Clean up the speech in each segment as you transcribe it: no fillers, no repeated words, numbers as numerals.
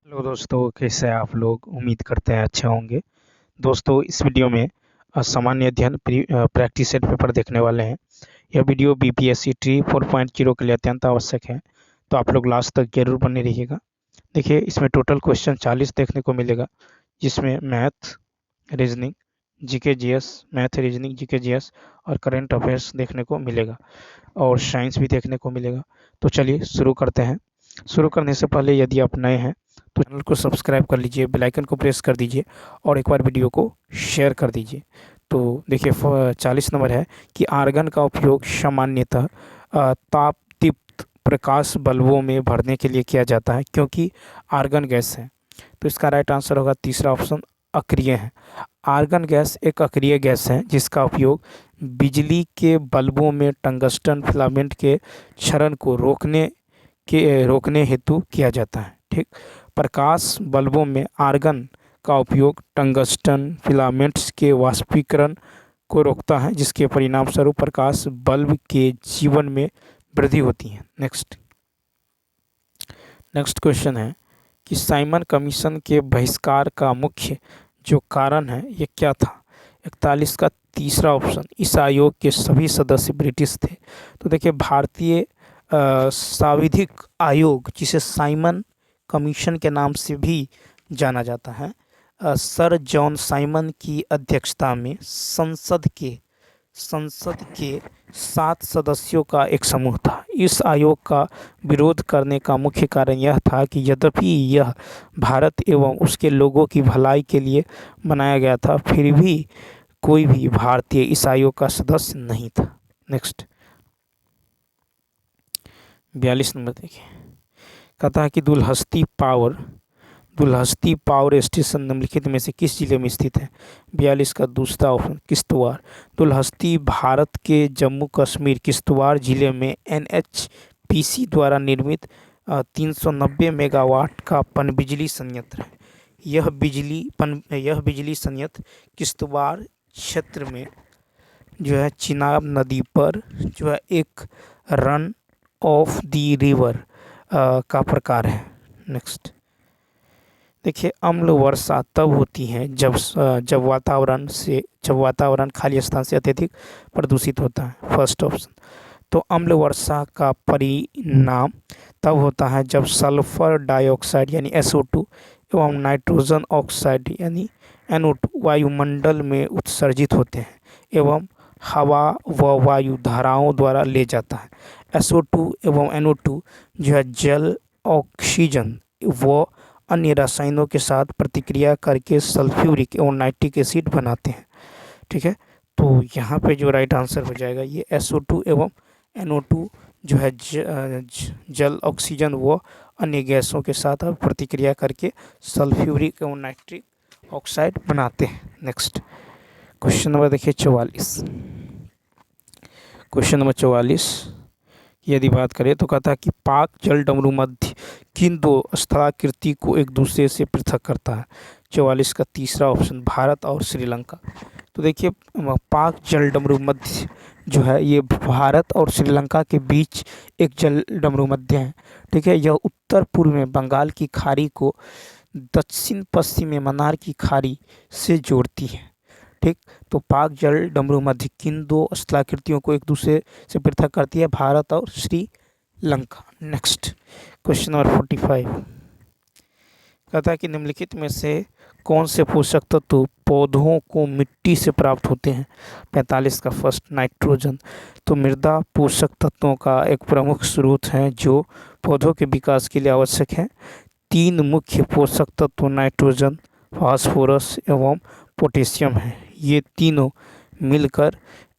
Hello दोस्तों, कैसे हैं आप लोग। उम्मीद करते हैं अच्छे होंगे। दोस्तों, इस वीडियो में सामान्य अध्ययन प्रैक्टिस सेट पेपर देखने वाले हैं। यह वीडियो बीपीएससी ट्री 4.0 के लिए अत्यंत आवश्यक है, तो आप लोग लास्ट तक जरूर बने रहिएगा। देखिए, इसमें टोटल क्वेश्चन 40 देखने को मिलेगा, जिसमें math, reasoning, GK GS, math reasoning, GK GS और करंट अफेयर्स देखने को मिलेगा, और साइंस भी देखने को मिलेगा। तो चलिए शुरू करते हैं। शुरू करने से पहले यदि आप नए हैं तो चैनल को सब्सक्राइब कर लीजिए, बेल आइकन को प्रेस कर दीजिए और एक बार वीडियो को शेयर कर दीजिए। तो देखिए 40 नंबर है कि आर्गन का उपयोग सामान्यतः ताप दीप्त प्रकाश बल्बों में भरने के लिए किया जाता है, क्योंकि आर्गन गैस है। तो इसका राइट आंसर होगा तीसरा ऑप्शन, अक्रिय है। आर्गन गैस एक अक्रिय गैस है जिसका उपयोग बिजली के बल्बों में टंगस्टन फिलामेंट के क्षरण को रोकने हेतु किया जाता है। ठीक, प्रकाश बल्बों में आर्गन का उपयोग टंगस्टन फिलामेंट्स के वाष्पीकरण को रोकता है, जिसके परिणाम स्वरूप प्रकाश बल्ब के जीवन में वृद्धि होती है। नेक्स्ट क्वेश्चन है कि साइमन कमीशन के बहिष्कार का मुख्य जो कारण है ये क्या था। 41 का तीसरा ऑप्शन, इस आयोग के सभी सदस्य ब्रिटिश थे। तो देखिए, भारतीय सांविधिक आयोग, जिसे साइमन कमीशन के नाम से भी जाना जाता है, सर जॉन साइमन की अध्यक्षता में संसद के 7 सदस्यों का एक समूह था। इस आयोग का विरोध करने का मुख्य कारण यह था कि यद्यपि यह भारत एवं उसके लोगों की भलाई के लिए बनाया गया था, फिर भी कोई भी भारतीय इस आयोग का सदस्य नहीं था। नेक्स्ट 42 नंबर देखिए, कहता है कि दुलहस्ती पावर स्टेशन निम्नलिखित में से किस जिले में स्थित है। 42 का दूसरा ऑप्शन, किश्तवाड़। दुलहस्ती भारत के जम्मू कश्मीर किश्तवाड़ जिले में एनएचपीसी द्वारा निर्मित 390 मेगावाट का पनबिजली संयंत्र है। यह बिजली संयंत्र किश्तवाड़ क्षेत्र में जो है चिनाब नदी पर जो है एक रन ऑफ द रिवर का प्रकार है। नेक्स्ट देखिए, अम्ल वर्षा तब होती है जब वातावरण खाली स्थान से अत्यधिक प्रदूषित होता है। First option. तो अम्ल वर्षा का परिणाम तब होता है जब सल्फर डाइऑक्साइड यानी SO2 एवं नाइट्रोजन ऑक्साइड यानी NO2 वायुमंडल में उत्सर्जित होते हैं एवं हवा व वायु धाराओं द्वारा ले जाता है। SO2 एवं NO2 जो है जल, ऑक्सीजन व अन्य रसायनों के साथ प्रतिक्रिया करके सल्फ्यूरिक एवं नाइट्रिक एसिड बनाते हैं। ठीक है, तो यहाँ पे जो राइट आंसर हो जाएगा ये SO2 एवं NO2 जो है जल, ऑक्सीजन व अन्य गैसों के साथ प्रतिक्रिया करके सल्फ्यूरिक एवं नाइट्रिक ऑक्साइड बनाते हैं। नेक्स्ट क्वेश्चन नंबर देखिए 44। क्वेश्चन नंबर 44 यदि बात करें तो कहता है कि पाक जल डमरू मध्य किन दो स्थलाकृति को एक दूसरे से पृथक करता है। 44 का तीसरा ऑप्शन, भारत और श्रीलंका। तो देखिए, पाक जल डमरू मध्य जो है ये भारत और श्रीलंका के बीच एक जल डमरू मध्य है। ठीक है, यह उत्तर पूर्व में बंगाल की खाड़ी को दक्षिण पश्चिम में मन्नार की खाड़ी से जोड़ती है। ठीक, तो पाक जल डमरू मध्य किन दो स्थलाकृतियों को एक दूसरे से पृथक करती है, भारत और श्रीलंका। नेक्स्ट क्वेश्चन नंबर 45 कहता है कि निम्नलिखित में से कौन से पोषक तत्व पौधों को मिट्टी से प्राप्त होते हैं। 45 का फर्स्ट, नाइट्रोजन। तो मृदा पोषक तत्वों का एक प्रमुख स्रोत है जो पौधों के विकास के लिए आवश्यक है। 3 मुख्य पोषक तत्व नाइट्रोजन, फास्फोरस एवं पोटेशियम है। ये तीनों मिलकर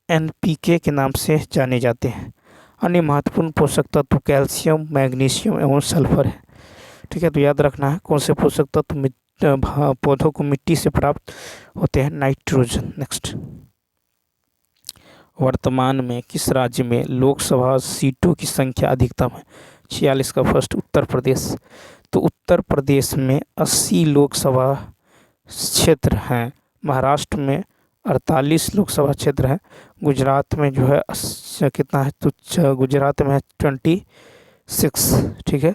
NPK के नाम से जाने जाते हैं। अन्य महत्वपूर्ण पोषक तत्व कैल्शियम, मैग्नीशियम एवं सल्फर है। ठीक है, तो याद रखना है कौन से पोषक तत्व पौधों को मिट्टी से प्राप्त होते हैं, नाइट्रोजन। नेक्स्ट, वर्तमान में किस राज्य में लोकसभा सीटों की संख्या अधिकतम है। 46 का फर्स्ट, उत्तर प्रदेश। तो उत्तर प्रदेश में 80 लोकसभा क्षेत्र हैं। महाराष्ट्र में 48 लोकसभा क्षेत्र है। गुजरात में जो है कितना है, तो गुजरात में है 26। ठीक है,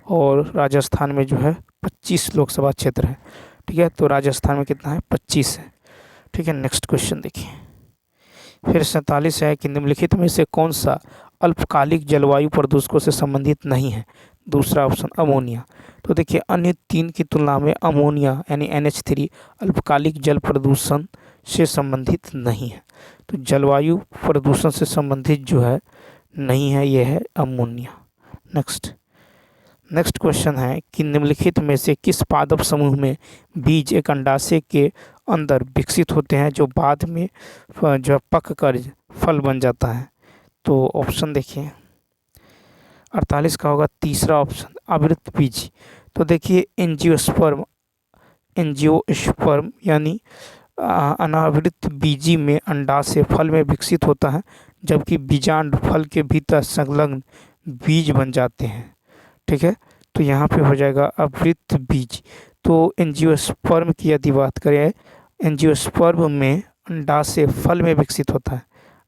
और राजस्थान में जो है 25 लोकसभा क्षेत्र है। ठीक है, तो राजस्थान में कितना है, 25 है। ठीक है, नेक्स्ट क्वेश्चन देखिए। फिर 47 है कि निम्नलिखित में से कौन सा अल्पकालिक जलवायु प्रदूषकों से संबंधित नहीं है। दूसरा ऑप्शन अमोनिया। तो देखिए अन्य 3 की तुलना में अमोनिया यानी NH3 अल्पकालिक जल प्रदूषण से संबंधित नहीं है। तो जलवायु प्रदूषण से संबंधित जो है नहीं है, यह है अमोनिया। नेक्स्ट क्वेश्चन है कि निम्नलिखित में से किस पादप समूह में बीज एक अंडाशय के अंदर विकसित होते हैं जो बाद में जो पक कर फल बन जाता है। तो ऑप्शन देखिए 48 का होगा तीसरा ऑप्शन आवृत बीज। तो देखिए एंजियोस्पर्म यानी अनावृत बीजी में अंडाशय फल में विकसित होता है, जबकि बीजांड फल के भीतर संलग्न बीज बन जाते हैं। ठीक है, तो यहाँ पे हो जाएगा आवृत बीज। तो एंजियोस्पर्म की यदि बात करें, एंजियोस्पर्म में अंडाशय फल में विकसित होता है,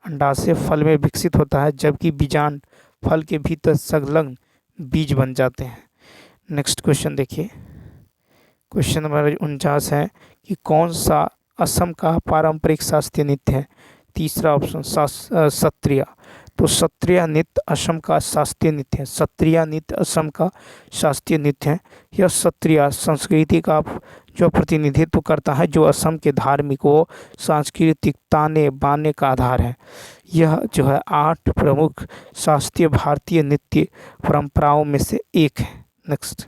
अंडाशय फल में विकसित होता है, जबकि बीजांड फल के भीतर संलग्न बीज बन जाते हैं। नेक्स्ट क्वेश्चन देखिए, क्वेश्चन नंबर 49 है कि कौन सा असम का पारंपरिक शास्त्रीय नृत्य है। तीसरा ऑप्शन सत्रिया। तो सत्रिया नृत्य असम का शास्त्रीय नृत्य है। सत्रिया नृत्य असम का शास्त्रीय नृत्य है। यह सत्रिया संस्कृति का जो प्रतिनिधित्व करता है, जो असम के धार्मिक व सांस्कृतिक ताने बाने का आधार है। यह जो है 8 प्रमुख शास्त्रीय भारतीय नृत्य परंपराओं में से एक है। नेक्स्ट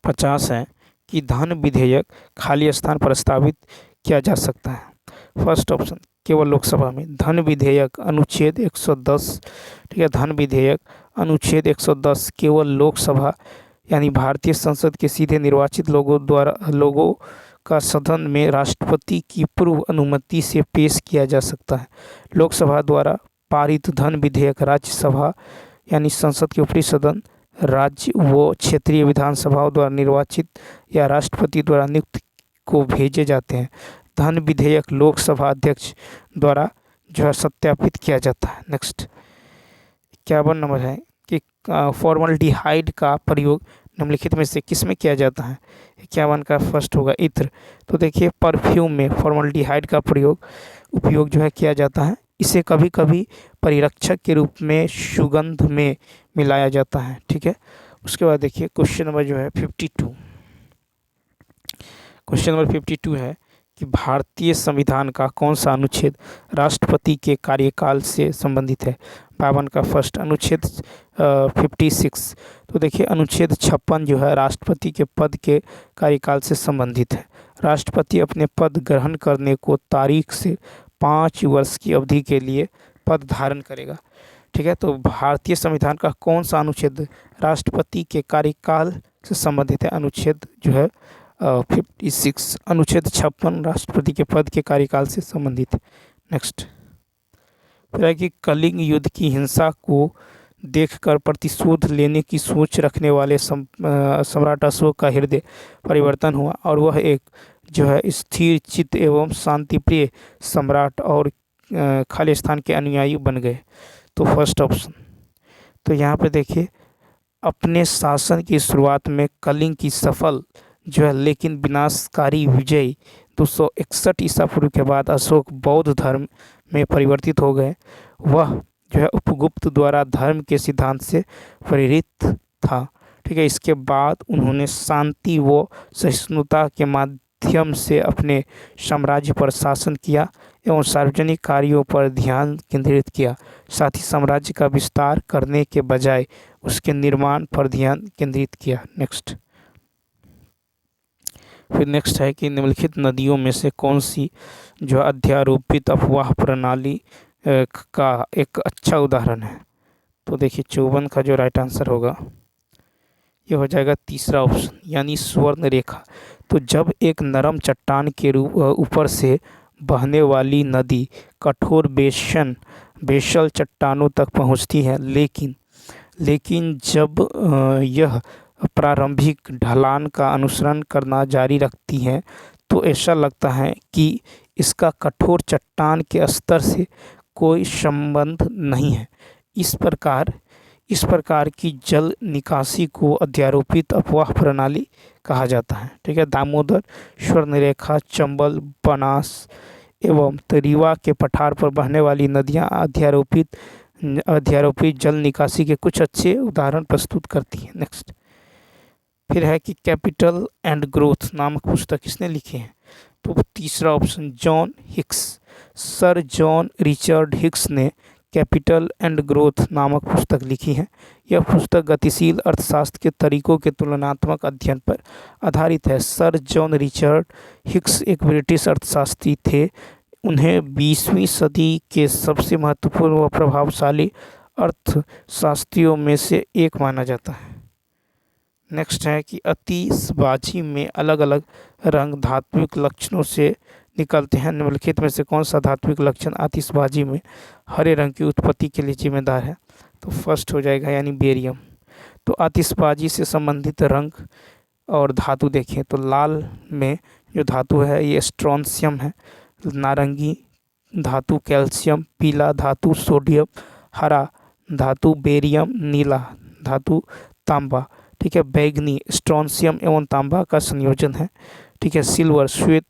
50 है कि धन विधेयक खाली स्थान प्रस्तावित किया जा सकता है। फर्स्ट ऑप्शन केवल लोकसभा में धन विधेयक अनुच्छेद 110। ठीक है, धन विधेयक अनुच्छेद 110 केवल लोकसभा यानी भारतीय संसद के सीधे निर्वाचित लोगों का सदन में राष्ट्रपति की पूर्व अनुमति से पेश किया जा सकता है। लोकसभा द्वारा पारित धन विधेयक राज्यसभा यानी संसद के ऊपरी सदन, राज्य व क्षेत्रीय विधानसभाओं द्वारा निर्वाचित या राष्ट्रपति द्वारा नियुक्त को भेजे जाते हैं। धन विधेयक लोकसभा अध्यक्ष द्वारा जो है सत्यापित किया जाता है। नेक्स्ट 51 नंबर है कि फॉर्मल्डिहाइड का प्रयोग निम्नलिखित में से किस में किया जाता है। 51 का फर्स्ट होगा इत्र। तो देखिए परफ्यूम में फॉर्मल्डिहाइड का उपयोग जो है किया जाता है। इसे कभी कभी परिरक्षक के रूप में सुगंध में मिलाया जाता है। ठीक है, उसके बाद देखिए क्वेश्चन नंबर जो है 52। क्वेश्चन नंबर 52 है कि भारतीय संविधान का कौन सा अनुच्छेद राष्ट्रपति के कार्यकाल से संबंधित है। 52 का फर्स्ट अनुच्छेद 56। तो देखिए अनुच्छेद 56 जो है राष्ट्रपति के पद के कार्यकाल से संबंधित है। राष्ट्रपति अपने पद ग्रहण करने को तारीख से 5 वर्ष की अवधि के लिए पद धारण करेगा। ठीक है, तो भारतीय संविधान का कौन सा अनुच्छेद राष्ट्रपति के कार्यकाल से संबंधित है। अनुच्छेद जो है 56 अनुच्छेद 56 राष्ट्रपति के पद के कार्यकाल से संबंधित है। नेक्स्ट फिर है कि कलिंग युद्ध की हिंसा को देखकर प्रतिशोध लेने की सोच रखने वाले सम्राट अशोक का हृदय परिवर्तन हुआ और वह एक जो है स्थिर चित्त एवं शांतिप्रिय सम्राट और खालिस्तान के अनुयायी बन गए। तो फर्स्ट ऑप्शन। तो यहाँ पे देखिए अपने शासन की शुरुआत में कलिंग की सफल जो है लेकिन विनाशकारी विजय 261 ईसा पूर्व के बाद अशोक बौद्ध धर्म में परिवर्तित हो गए। वह जो है उपगुप्त द्वारा धर्म के सिद्धांत से प्रेरित था। ठीक है, इसके बाद उन्होंने शांति व सहिष्णुता के माध्यम से अपने साम्राज्य पर शासन किया एवं सार्वजनिक कार्यों पर ध्यान केंद्रित किया। साथ ही साम्राज्य का विस्तार करने के बजाय उसके निर्माण पर ध्यान केंद्रित किया। फिर नेक्स्ट है कि निम्नलिखित नदियों में से कौन सी जो अध्यारोपित अफवाह प्रणाली का एक अच्छा उदाहरण है। तो देखिए 54 का जो राइट आंसर होगा ये हो जाएगा तीसरा ऑप्शन यानी स्वर्ण रेखा। तो जब एक नरम चट्टान के ऊपर से बहने वाली नदी कठोर बेसल चट्टानों तक पहुंचती है, लेकिन जब यह प्रारंभिक ढलान का अनुसरण करना जारी रखती है तो ऐसा लगता है कि इसका कठोर चट्टान के स्तर से कोई संबंध नहीं है। इस प्रकार किस प्रकार की जल निकासी को अध्यारोपित अपवाह प्रणाली कहा जाता है? ठीक है, दामोदर, स्वर्णरेखा, चंबल, बनास एवं रीवा के पठार पर बहने वाली नदियां अध्यारोपित जल निकासी के कुछ अच्छे उदाहरण प्रस्तुत करती हैं। नेक्स्ट फिर है कि कैपिटल एंड ग्रोथ नामक पुस्तक किसने लिखी है? तो तीसरा option John Hicks, sir John Richard Hicks ने कैपिटल एंड ग्रोथ नामक पुस्तक लिखी है। यह पुस्तक गतिशील अर्थशास्त्र के तरीकों के तुलनात्मक अध्ययन पर आधारित है। सर जॉन रिचर्ड हिक्स एक ब्रिटिश अर्थशास्त्री थे। उन्हें 20वीं सदी के सबसे महत्वपूर्ण व प्रभावशाली अर्थशास्त्रियों में से एक माना जाता है। नेक्स्ट है कि आतिशबाजी में अलग अलग रंग धात्विक लक्षणों से निकलते हैं। निम्नलिखित में से कौन सा धात्विक लक्षण आतिशबाजी में हरे रंग की उत्पत्ति के लिए जिम्मेदार है? तो फर्स्ट हो जाएगा यानी बेरियम। तो आतिशबाजी से संबंधित रंग और धातु देखें तो लाल में जो धातु है ये स्ट्रोंशियम है, नारंगी धातु कैल्शियम, पीला धातु सोडियम, हरा धातु बेरियम, नीला धातु तांबा। ठीक है, बैगनी स्ट्रोंशियम एवं तांबा का संयोजन है। ठीक है, सिल्वर श्वेत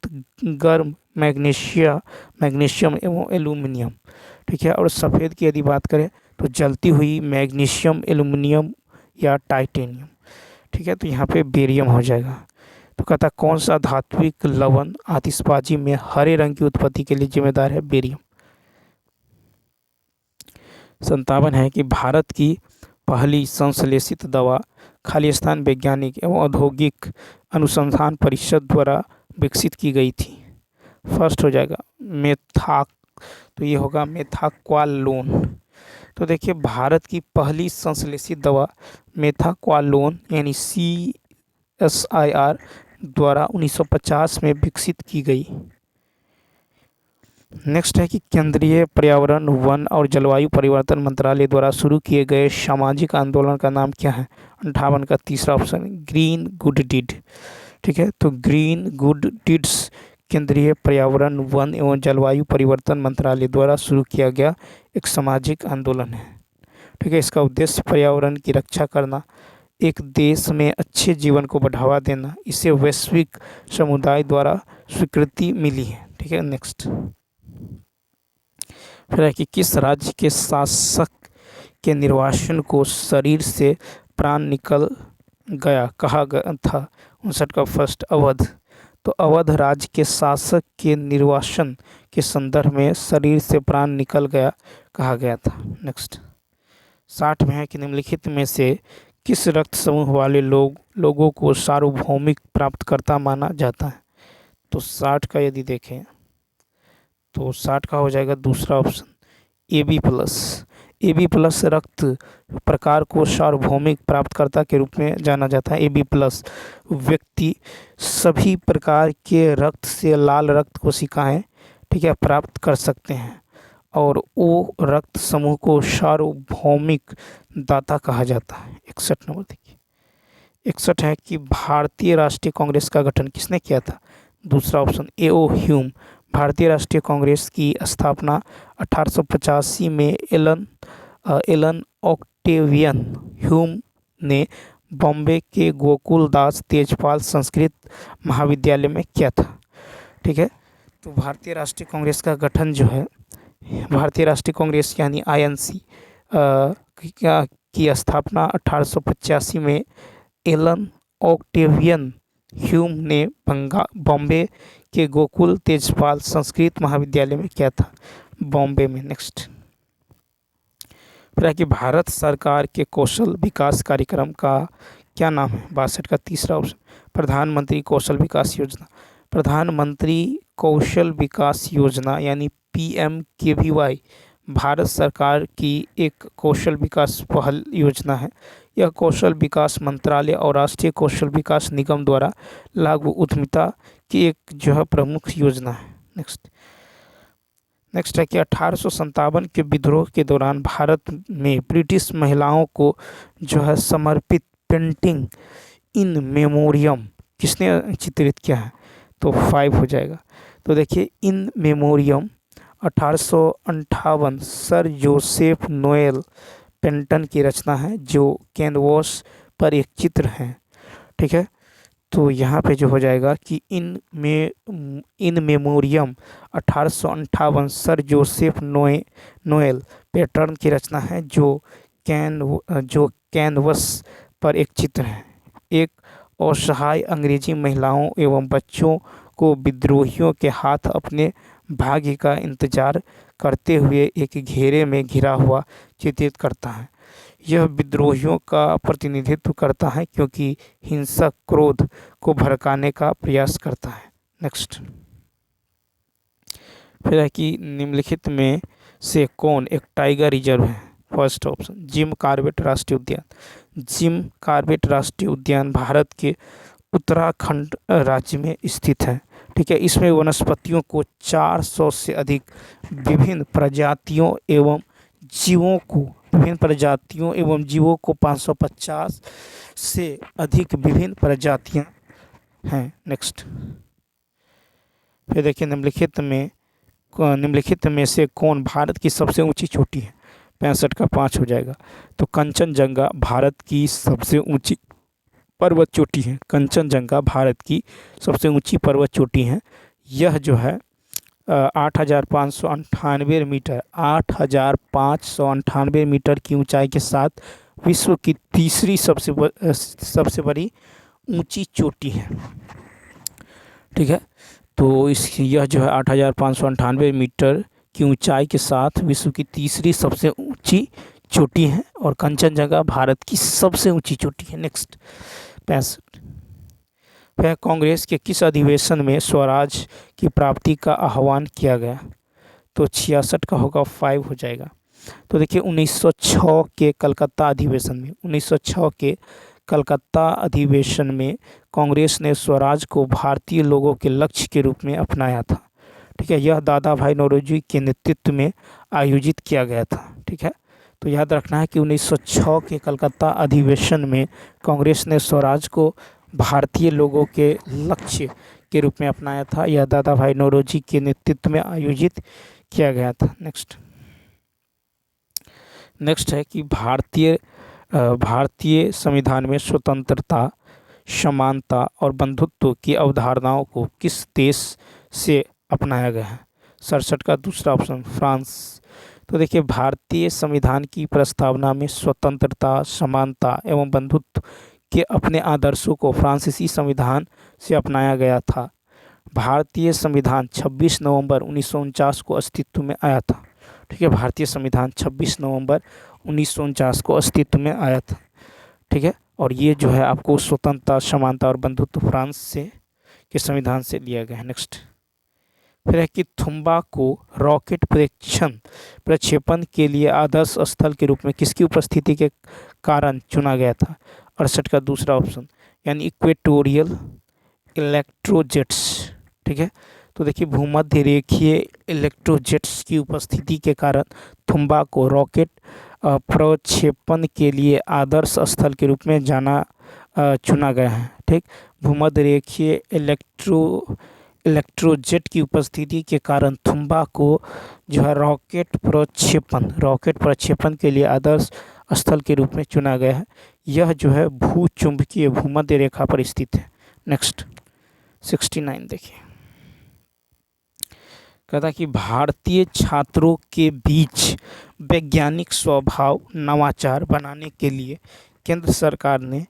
गर्म मैग्नीशियम एवं एल्यूमिनियम। ठीक है, और सफ़ेद की यदि बात करें तो जलती हुई मैग्नीशियम, एल्यूमिनियम या टाइटेनियम। ठीक है, तो यहाँ पे बेरियम हो जाएगा। तो कहता कौन सा धात्विक लवण आतिशबाजी में हरे रंग की उत्पत्ति के लिए जिम्मेदार है? बेरियम। 57 है कि भारत की पहली संश्लेषित दवा खालिस्तान वैज्ञानिक एवं औद्योगिक अनुसंधान परिषद द्वारा विकसित की गई थी। फर्स्ट हो जाएगा तो ये होगा मेथाक्वालोन। तो देखिए भारत की पहली संश्लेषित दवा मेथाक्वालोन यानी CSIR द्वारा 1950 में विकसित की गई। नेक्स्ट है कि केंद्रीय पर्यावरण वन और जलवायु परिवर्तन मंत्रालय द्वारा शुरू किए गए सामाजिक आंदोलन का नाम क्या है? 58 का तीसरा ऑप्शन ग्रीन गुड डीड। ठीक है, तो ग्रीन गुड डीड्स केंद्रीय पर्यावरण वन एवं जलवायु परिवर्तन मंत्रालय द्वारा शुरू किया गया एक सामाजिक आंदोलन है। ठीक है, इसका उद्देश्य पर्यावरण की रक्षा करना, एक देश में अच्छे जीवन को बढ़ावा देना। इसे वैश्विक समुदाय द्वारा स्वीकृति मिली है। ठीक है, नेक्स्ट फिर है कि किस राज्य के शासक के निर्वासन को शरीर से प्राण निकल गया कहा गया था? 59 का फर्स्ट अवध। तो अवध राज्य के शासक के निर्वासन के संदर्भ में शरीर से प्राण निकल गया कहा गया था। नेक्स्ट 60 में है कि निम्नलिखित में से किस रक्त समूह वाले लोगों को सार्वभौमिक प्राप्तकर्ता माना जाता है? तो 60 का यदि देखें तो 60 का हो जाएगा दूसरा ऑप्शन AB+ रक्त प्रकार को सार्वभौमिक प्राप्तकर्ता के रूप में जाना जाता है। AB+ व्यक्ति सभी प्रकार के रक्त से लाल रक्त कोशिकाएं ठीक है प्राप्त कर सकते हैं और वो रक्त समूह को सार्वभौमिक दाता कहा जाता है। 61 नंबर देखिए, 61 है कि भारतीय राष्ट्रीय कांग्रेस का गठन किसने किया था? दूसरा ऑप्शन A.O. ह्यूम। भारतीय राष्ट्रीय कांग्रेस की स्थापना 1885 में एलन ऑक्टेवियन ह्यूम ने बॉम्बे के गोकुलदास तेजपाल संस्कृत महाविद्यालय में किया था। ठीक है, तो भारतीय राष्ट्रीय कांग्रेस का गठन जो है भारतीय राष्ट्रीय कांग्रेस यानी INC की स्थापना 1885 में एलन ऑक्टेवियन ह्यूम ने बॉम्बे के गोकुल तेजपाल संस्कृत महाविद्यालय में किया था, बॉम्बे में। नेक्स्ट फिर है कि भारत सरकार के कौशल विकास कार्यक्रम का क्या नाम है? 62 का तीसरा ऑप्शन प्रधानमंत्री कौशल विकास योजना। प्रधानमंत्री कौशल विकास योजना यानी PMKVY भारत सरकार की एक कौशल विकास पहल योजना है। यह कौशल विकास मंत्रालय और राष्ट्रीय कौशल विकास निगम द्वारा लागू उद्यमिता की एक जो है प्रमुख योजना है। नेक्स्ट है कि 1857 के विद्रोह के दौरान भारत में ब्रिटिश महिलाओं को जो है समर्पित पेंटिंग इन मेमोरियम किसने चित्रित किया है? तो 5 हो जाएगा। तो देखिए इन मेमोरियम 1858 सर जोसेफ नोएल पेंटन की रचना है जो कैनवस पर एक चित्र है। ठीक है, तो यहाँ पे जो हो जाएगा कि in memoriam 1858 sir Joseph Noel Paton की रचना है जो कैनवस पर एक चित्र है। एक असहाय अंग्रेजी महिलाओं एवं बच्चों को विद्रोहियों के हाथ अपने भाग्य का इंतजार करते हुए एक घेरे में घिरा हुआ चित्रित करता है। यह विद्रोहियों का प्रतिनिधित्व करता है क्योंकि हिंसक क्रोध को भड़काने का प्रयास करता है। नेक्स्ट, फिर है कि निम्नलिखित में से कौन एक टाइगर रिजर्व है? फर्स्ट ऑप्शन जिम कॉर्बेट राष्ट्रीय उद्यान। जिम कॉर्बेट राष्ट्रीय उद्यान भारत के उत्तराखंड राज्य में स्थित है। ठीक है, इसमें वनस्पतियों को 400 से अधिक विभिन्न प्रजातियों एवं जीवों को 550 से अधिक विभिन्न प्रजातियां हैं। नेक्स्ट, फिर देखिए निम्नलिखित में से कौन भारत की सबसे ऊंची चोटी है? 65 का 5 हो जाएगा। तो कंचनजंगा भारत की सबसे ऊंची पर्वत चोटी है। कंचनजंगा भारत की सबसे ऊंची पर्वत चोटी है। यह जो है 8,598 मीटर की ऊंचाई के साथ विश्व की तीसरी सबसे बड़ी ऊंची चोटी है। ठीक है, तो यह जो है 8,598 मीटर की ऊंचाई के साथ विश्व की तीसरी सबसे ऊंची चोटी है और कंचनजंगा भारत की सबसे ऊंची चोटी है। नेक्स्ट, 65 वह कांग्रेस के किस अधिवेशन में स्वराज की प्राप्ति का आह्वान किया गया? तो 66 का होगा, 5 हो जाएगा। तो देखिए 1906 के कलकत्ता अधिवेशन में कांग्रेस ने स्वराज को भारतीय लोगों के लक्ष्य के रूप में अपनाया था। ठीक है, यह दादा भाई नौरोजी के नेतृत्व में आयोजित किया गया था। ठीक है, तो याद रखना है कि 1906 के कलकत्ता अधिवेशन में कांग्रेस ने स्वराज को भारतीय लोगों के लक्ष्य के रूप में अपनाया था। यह दादा भाई नौरोजी के नेतृत्व में आयोजित किया गया था। नेक्स्ट है कि भारतीय संविधान में स्वतंत्रता, समानता और बंधुत्व की अवधारणाओं को किस देश से अपनाया गया है? 67 का दूसरा ऑप्शन, फ्रांस। तो देखिए भारतीय संविधान की प्रस्तावना में स्वतंत्रता, समानता एवं बंधुत्व के अपने आदर्शों को फ्रांसीसी संविधान से अपनाया गया था। भारतीय संविधान 26 नवंबर 1949 को अस्तित्व में आया था। ठीक है, भारतीय संविधान 26 नवंबर 1949 को अस्तित्व में आया था। ठीक है, और ये जो है आपको स्वतंत्रता, समानता और बंधुत्व फ्रांस के संविधान से लिया गया है। नेक्स्ट, फिर है कि थुम्बा को रॉकेट प्रक्षेपण के लिए आदर्श स्थल के रूप में किसकी उपस्थिति के कारण चुना गया था? 68 का दूसरा ऑप्शन, यानी इक्वेटोरियल इलेक्ट्रोजेट्स। ठीक है, तो देखिए भूमध्य रेखीय इलेक्ट्रोजेट्स की उपस्थिति के कारण थुम्बा को रॉकेट प्रक्षेपण के लिए आदर्श स्थल के रूप में चुना गया है। ठीक, भूमध्य रेखीय इलेक्ट्रोजेट की उपस्थिति के कारण थुम्बा को जो है रॉकेट प्रक्षेपण के लिए आदर्श स्थल के रूप में चुना गया है। यह जो है भूचुंबकीय भूमध्य रेखा पर स्थित है। नेक्स्ट, 69 देखिए, कहता कि भारतीय छात्रों के बीच वैज्ञानिक स्वभाव नवाचार बनाने के लिए केंद्र सरकार ने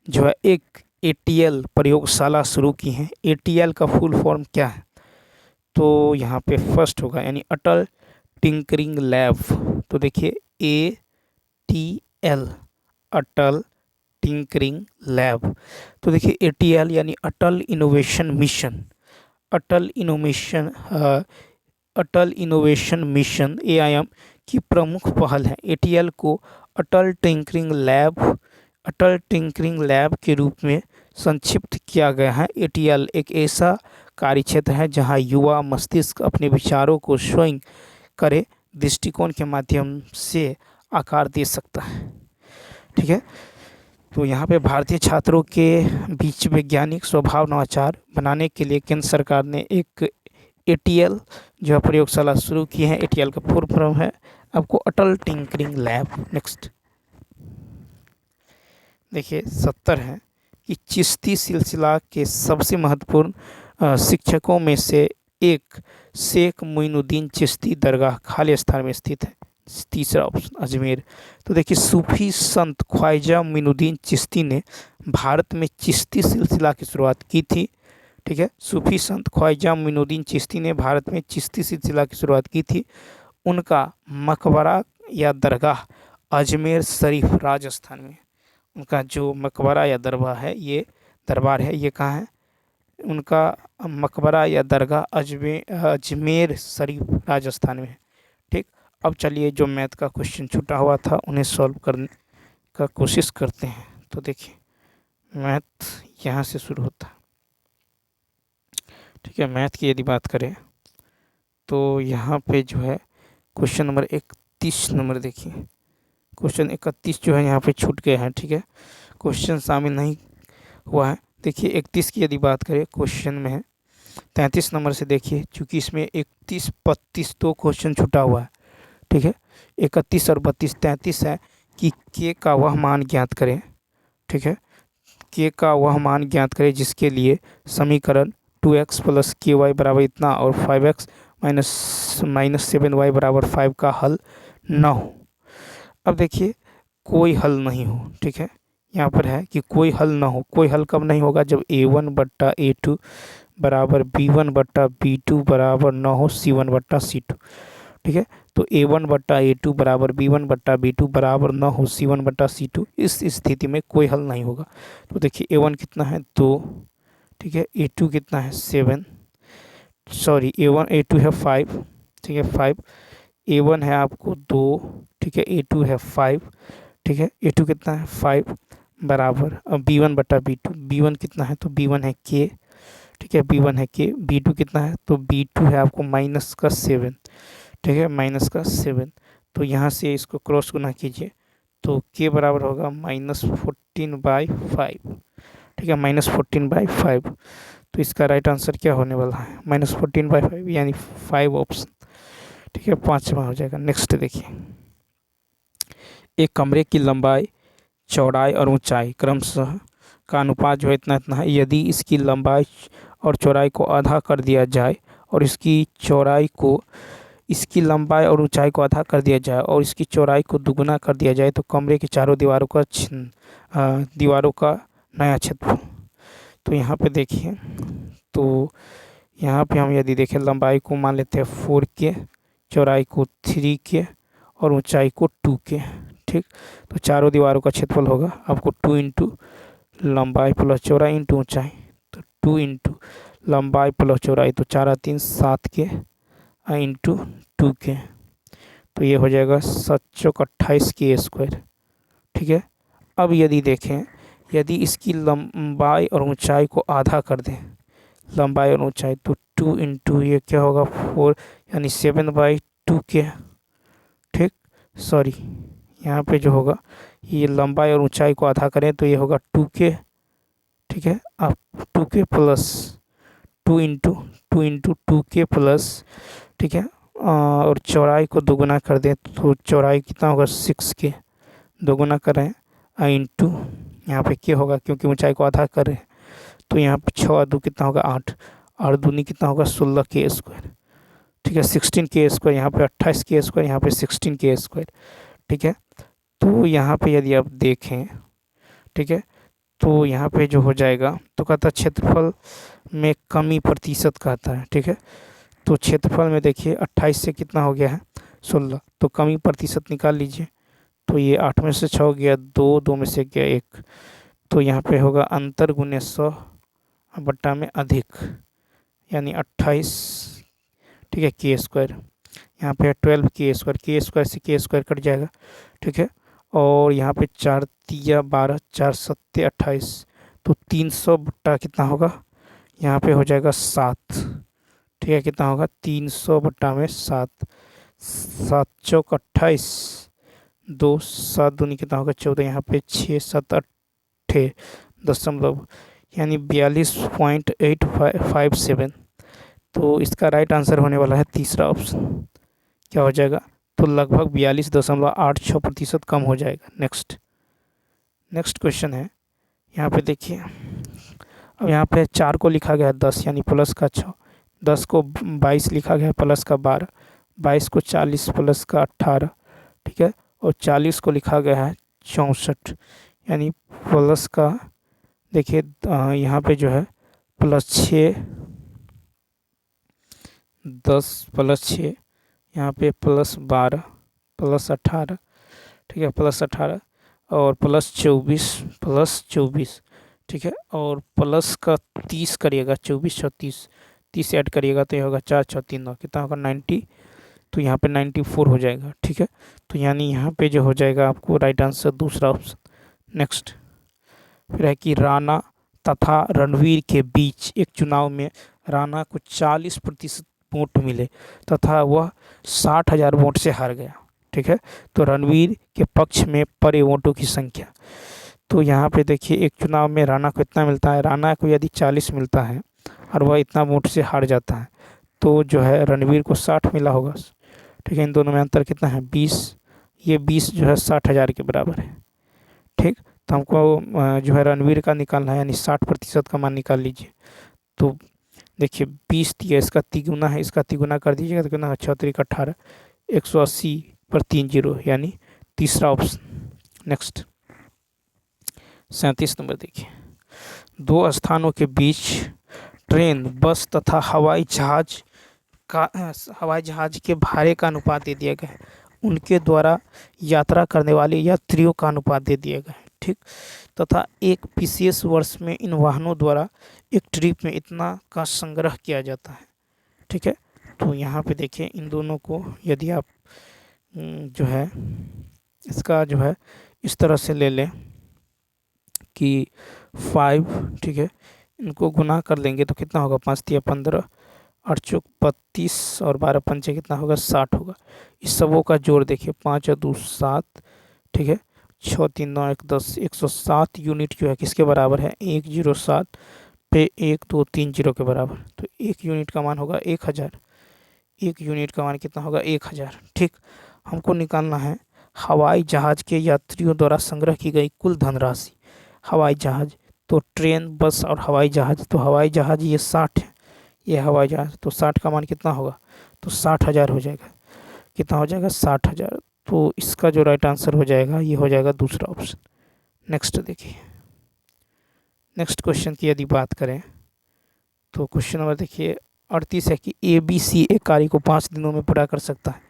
जो है एक ATL प्रयोगशाला शुरू की है। ATL का फुल फॉर्म क्या है? तो यहाँ पे फर्स्ट होगा, यानी अटल टिंकरिंग लैब। तो देखिए ATL, अटल टिंकरिंग लैब। तो देखिए ATL यानी अटल इनोवेशन मिशन AIM की प्रमुख पहल है। ATL को अटल टिंकरिंग लैब के रूप में संक्षिप्त किया गया है। ATL एक ऐसा कार्यक्षेत्र है जहां युवा मस्तिष्क अपने विचारों को स्वयं करे दृष्टिकोण के माध्यम से आकार दे सकता है। ठीक है, तो यहाँ पे भारतीय छात्रों के बीच वैज्ञानिक स्वभाव नवाचार बनाने के लिए केंद्र सरकार ने एक ATL जो प्रयोगशाला शुरू की है। ATL का फुल फॉर्म है आपको अटल टिंकरिंग लैब। नेक्स्ट, देखिए 70 है कि चिश्ती सिलसिला के सबसे महत्वपूर्ण शिक्षकों में से एक शेख मोइनुद्दीन चिश्ती दरगाह खालिस्तान में स्थित है। तीसरा ऑप्शन अजमेर। तो देखिए सूफी संत ख्वाजा मोइनुद्दीन चिश्ती ने भारत में चिश्ती सिलसिला की शुरुआत की थी। ठीक है, सूफी संत ख्वाजा मोइनुद्दीन चिश्ती ने भारत में चिश्ती सिलसिला की शुरुआत की थी। उनका मकबरा या दरगाह अजमेर शरीफ राजस्थान में। उनका जो मकबरा या दरबार है ये कहाँ है? उनका मकबरा या दरगाह अजमेर शरीफ राजस्थान में है। ठीक, अब चलिए जो मैथ का क्वेश्चन छूटा हुआ था उन्हें सॉल्व करने का कोशिश करते हैं। तो देखिए मैथ यहाँ से शुरू होता है। ठीक है, मैथ की यदि बात करें तो यहाँ पे जो है क्वेश्चन नंबर 31 नंबर देखिए, क्वेश्चन 31 जो है यहाँ पे छूट गए हैं। ठीक है, क्वेश्चन शामिल नहीं हुआ है। देखिए 31 की यदि बात करें क्वेश्चन में है 33 नंबर से देखिए, चूँकि इसमें 31 32 दो क्वेश्चन छूटा हुआ है। ठीक है, 31 और 32 33 है कि के का वह मान ज्ञात करें। ठीक है, के का वह मान ज्ञात करें जिसके लिए समीकरण 2x प्लस के वाई बराबर इतना और 5x माइनस 7y बराबर 5 का हल न हो। अब देखिए कोई हल नहीं हो। ठीक है, यहाँ पर है कि कोई हल ना हो। कोई हल कब नहीं होगा? जब a1 बट्टा a2 बराबर b1 बट्टा b2 बराबर ना हो c1 बट्टा c2। ठीक है, तो a1 बट्टा a2 बराबर b1 बट्टा b2 बराबर ना हो c1 बट्टा c2, इस स्थिति में कोई हल नहीं होगा। तो देखिए a1 कितना है 2, ठीक है, a2 कितना है 7, सॉरी a2 है 5, ठीक है 5, a1 है आपको 2, ठीक है, a2 है 5, ठीक है, a2 कितना है 5 बराबर अब b1 बटा b2 कितना है तो b1 है k, ठीक है, b1 है k, b2 कितना है तो b2 है आपको माइनस का 7, ठीक है, माइनस का 7। तो यहाँ से इसको क्रॉस गुना कीजिए तो k बराबर होगा -14/5, ठीक है, -14/5। तो इसका राइट आंसर क्या होने वाला है -14/5 यानी 5 ऑप्शन, ठीक है, 5वां हो जाएगा। नेक्स्ट देखिए, एक कमरे की लंबाई चौड़ाई और ऊंचाई क्रमशः का अनुपात जो है इतना इतना है। यदि इसकी लंबाई और चौड़ाई को आधा कर दिया जाए और इसकी लंबाई और ऊंचाई को आधा कर दिया जाए और इसकी चौड़ाई को दुगुना कर दिया जाए तो कमरे की चारों दीवारों का नया क्षेत्रफल। तो यहाँ पे देखिए, तो यहाँ पे हम यदि देखें लंबाई को मान लेते हैं 4k, चौड़ाई को 3k और ऊंचाई को 2k। ठीक, तो चारों दीवारों का क्षेत्रफल होगा आपको 2 इंटू लंबाई प्लस चौड़ाई इंटू ऊंचाई, तो 2 इंटू लंबाई प्लस चौड़ाई तो 4 3 7k इंटू 2k, तो ये हो जाएगा 7 चौक 28k²। ठीक है, अब यदि देखें, यदि इसकी लंबाई और ऊंचाई को आधा कर दें, लंबाई और ऊंचाई, तो 2 इंटू ये क्या होगा 4 यानी 7/2k। ठीक, सॉरी यहाँ पे जो होगा ये लंबाई और ऊंचाई को आधा करें तो ये होगा 2k। ठीक है, अब 2k plus 2 into 2k plus, ठीक है, और चौड़ाई को दोगुना कर दें तो चौड़ाई कितना होगा 6k, दोगुना करें इंटू यहाँ पे k होगा क्योंकि ऊंचाई को आधा कर रहे हैं, तो यहाँ पे 6 2 कितना होगा 8 और दूनी कितना होगा 16k²। ठीक है, 16k², यहाँ पे 28k², यहाँ पे 16k²। ठीक है, तो यहाँ पे यदि आप देखें, ठीक है, तो यहाँ पे जो हो जाएगा तो कहता है क्षेत्रफल में कमी प्रतिशत कहता है। ठीक है, तो क्षेत्रफल में देखिए 28 से कितना हो गया है 16, तो कमी प्रतिशत निकाल लीजिए, तो ये 8 में से 6 गया 2, 2 में से गया 1, तो यहाँ पे होगा अंतर गुने 100 बट्टा में अधिक यानी 28, ठीक है, k², यहाँ पे 12k² से k² कट जाएगा। ठीक है, और यहाँ पे 4 तिया 12 4 सत्ते 28, तो 300 बट्टा कितना होगा यहाँ पे हो जाएगा 7। ठीक है, कितना होगा 300 बट्टा में 7, 7 चौक 28, 2 7 दूनी कितना होगा 14, यहाँ पे 6 7 8 दशमलव यानी 42.857। तो इसका राइट आंसर होने वाला है तीसरा ऑप्शन, क्या हो जाएगा तो लगभग 42.86% कम हो जाएगा। नेक्स्ट नेक्स्ट क्वेश्चन है, यहाँ पे देखिए, अब यहाँ पे 4 को लिखा गया है 10 यानी प्लस का 6, 10 को 22 लिखा गया है प्लस का 12, 22 को 40 प्लस का 18, ठीक है, और 40 को लिखा गया है 64 यानी प्लस का, देखिए यहाँ पे जो है +6, 10 +6, यहाँ पे +12 +18, ठीक है, +18 और +24 ठीक है, और प्लस का 30 करिएगा, 24 और 30 ऐड करिएगा तो ये होगा 4 6 3 9, कितना होगा 90, तो यहाँ पे 94 हो जाएगा, ठीक है। तो यानी यहाँ पे जो हो जाएगा आपको राइट आंसर दूसरा ऑप्शन। नेक्स्ट फिर है कि राणा तथा रणवीर के बीच एक चुनाव में राणा को 40% वोट मिले तथा वह 60,000 वोट से हार गया, ठीक है। तो रणवीर के पक्ष में पड़े वोटों की संख्या, तो यहाँ पे देखिए एक चुनाव में राणा को इतना मिलता है, राणा को यदि 40 मिलता है और वह इतना वोट से हार जाता है, तो जो है रणवीर को 60 मिला होगा, ठीक है। इन दोनों में अंतर कितना है 20, ये 20 जो है 60,000 के बराबर है, ठीक। तो हमको जो है रणवीर का निकालना है यानी 60% का मान निकाल लीजिए। तो देखिए 20 दिया, इसका तिगुना है, इसका तिगुना कर दीजिएगा तो कितना है 6 × 18, 180 पर 3 0 यानी तीसरा ऑप्शन। नेक्स्ट 37 नंबर देखिए, 2 स्थानों के बीच ट्रेन, बस तथा हवाई जहाज के भाड़े का अनुपात दे दिया गया है, उनके द्वारा यात्रा करने वाले यात्रियों का अनुपात दे दिया गया है, ठीक। तथा एक विशेष वर्ष में इन वाहनों द्वारा एक ट्रिप में इतना का संग्रह किया जाता है, ठीक है। तो यहाँ पे देखिए इन दोनों को यदि आप जो है इसका जो है इस तरह से ले लें कि 5, ठीक है, इनको गुना कर लेंगे तो कितना होगा 5 × 15, 8 × 32 और 12 × 5 कितना होगा 60 होगा। इस सबों का जोड़ देखिए 5 और 2 7, ठीक है, 6 3 9 1 10, 107 यूनिट जो है किसके बराबर है 107 पे 1 2 3 0 के बराबर। तो 1 यूनिट का मान होगा 1000, 1 यूनिट का मान कितना होगा 1000, ठीक। हमको निकालना है हवाई जहाज के यात्रियों द्वारा संग्रह की गई कुल धनराशि। हवाई जहाज तो ट्रेन, बस और हवाई जहाज, तो हवाई जहाज ये 60 है, ये हवाई जहाज, तो 60 का मान कितना होगा तो 60,000 हो जाएगा, कितना हो जाएगा 60,000। तो इसका जो राइट आंसर हो जाएगा ये हो जाएगा दूसरा ऑप्शन। नेक्स्ट देखिए, नेक्स्ट क्वेश्चन की यदि बात करें तो क्वेश्चन नंबर देखिए 38 है कि ABC एक कार्य को 5 दिनों में पूरा कर सकता है,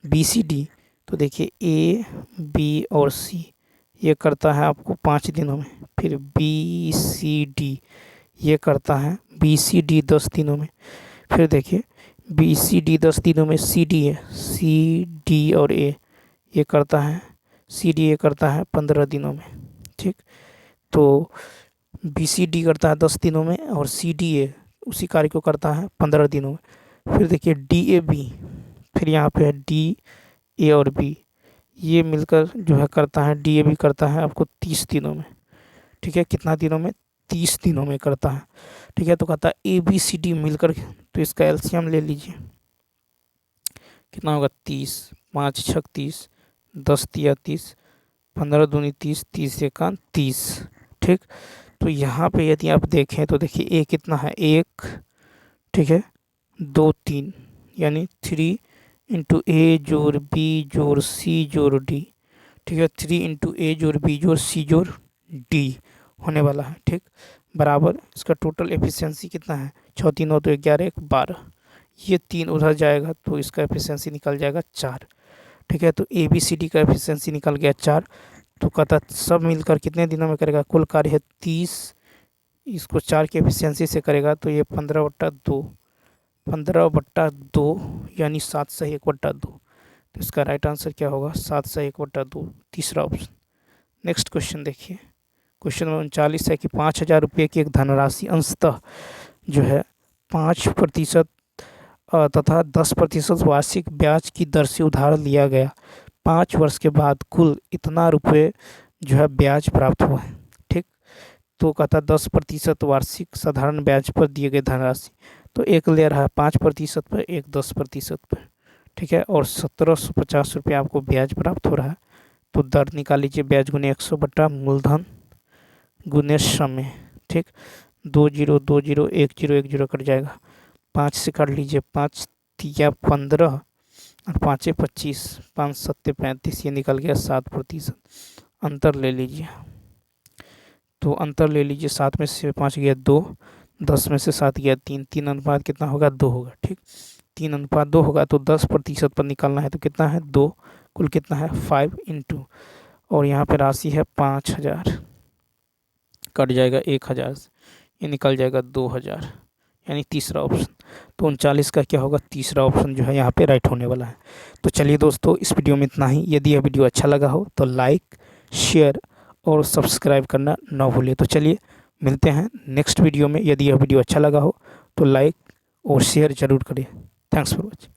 BCD, तो देखिए A B और C ये करता है आपको 5 दिनों में, फिर BCD ये करता है BCD 10 दिनों में, फिर देखिए BCD 10 दिनों में CD है, CD और A ये करता है, CD ये करता है 15 दिनों में, ठीक। तो BCD करता है 10 दिनों में और CDA उसी कार्य को करता है 15 दिनों में। फिर देखिए DAB, फिर यहाँ पे है DA और B ये मिलकर जो है करता है, DAB करता है आपको 30 दिनों में, ठीक है। कितना दिनों में 30 दिनों में करता है, ठीक है। तो कहता है ABCD मिलकर, तो इसका एलसीएम ले लीजिए, कितना होगा 30, 5 6 30, 10 × 30, 15 दूनी 30, 30 × 30, ठीक। तो यहाँ पे यदि आप देखें तो देखिए A कितना है 1, ठीक है, 2 3 यानी 3 × A जोड़ B जोड़ C जोड़ D, ठीक है, 3 × A जोड़ B जोड़ C जोड़ D होने वाला है, ठीक, बराबर इसका टोटल एफिशिएंसी कितना है 6 3 9 तो 11 1 12, ये 3 उधर जाएगा तो इसका एफिशिएंसी निकल जाएगा 4, ठीक है। तो ABCD का एफिशिएंसी निकल गया 4। तो कहता सब मिलकर कितने दिनों में करेगा, कुल कार्य है 30, इसको 4 की एफिशिएंसी से करेगा तो ये 15/2, 15/2 यानी 7 सही 1/2। तो इसका राइट आंसर क्या होगा 7 सही 1/2, तीसरा ऑप्शन। नेक्स्ट क्वेश्चन देखिए, क्वेश्चन नंबर 39 है कि 5,000 रुपये की एक धनराशि अंशतः जो है 5% तथा 10% वार्षिक ब्याज की दर से उधार लिया गया, 5 वर्ष के बाद कुल इतना रुपये जो है ब्याज प्राप्त हुआ है, ठीक। तो कहता 10% वार्षिक साधारण ब्याज पर दिए गए धनराशि, तो एक ले रहा है 5% पर, एक 10% पर, ठीक है, और 1750 रुपये आपको ब्याज प्राप्त हो रहा है। तो दर निकाल लीजिए, ब्याज गुने 100 बटा मूलधन गुने समय। ठीक, 20 20 10 10 कट जाएगा, 5 से काट लीजिए, 5 तिया 15 और 5 25, 5 7 35, ये निकल गया 7%। अंतर ले लीजिए, तो अंतर ले लीजिए, 7 में से 5 गया 2, 10 में से 7 गया 3, 3 अनुपात कितना होगा 2 होगा। ठीक, 3 अनुपात 2 होगा, तो 10% पर निकालना है तो कितना है 2, कुल कितना है 5 इंटू, और यहाँ पे राशि है 5000, कट जाएगा 1000 से, ये निकल जाएगा 2000, यानी तीसरा ऑप्शन। तो 39 का क्या होगा, तीसरा ऑप्शन जो है यहाँ पे राइट होने वाला है। तो चलिए दोस्तों, इस वीडियो में इतना ही। यदि यह वीडियो अच्छा लगा हो तो लाइक, शेयर और सब्सक्राइब करना ना भूलिए। तो चलिए मिलते हैं नेक्स्ट वीडियो में। यदि यह वीडियो अच्छा लगा हो तो लाइक और शेयर ज़रूर करिए। Thanks for watching.